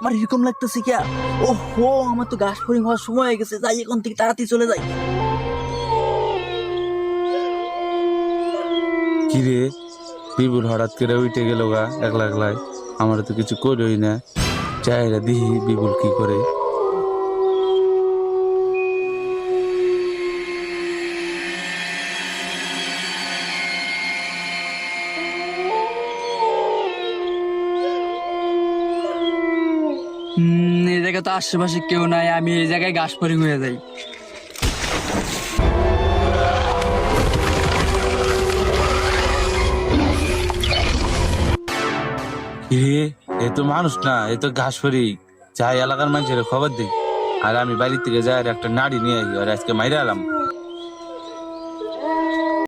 আমার এরকম লাগতেছে কি? ও হো, আমার তো ঘাস ফড়িং হওয়ার সময় হয়ে গেছে, যাই এখন থেকে তাড়াতাড়ি চলে যাই। কি রে, বিপুল হঠাৎ করে উঠে গেল গা একলা একলাই, আমার তো কিছু করই না। চাইরা দিহি বিপুল কি করে। এই জায়গায় তো আশেপাশে কেউ নাই, আমি এই জায়গায় ঘাস ফড়িং হয়ে যাই। কি রে, এ তো মানুষ না, এ তো ঘাস ফড়িং। যাই এলাকার মানুষের খবর দিই, আর আমি বাড়ি থেকে যাই আর একটা নাড়ি নিয়ে আই, আর আজকে মাইরা এলাম।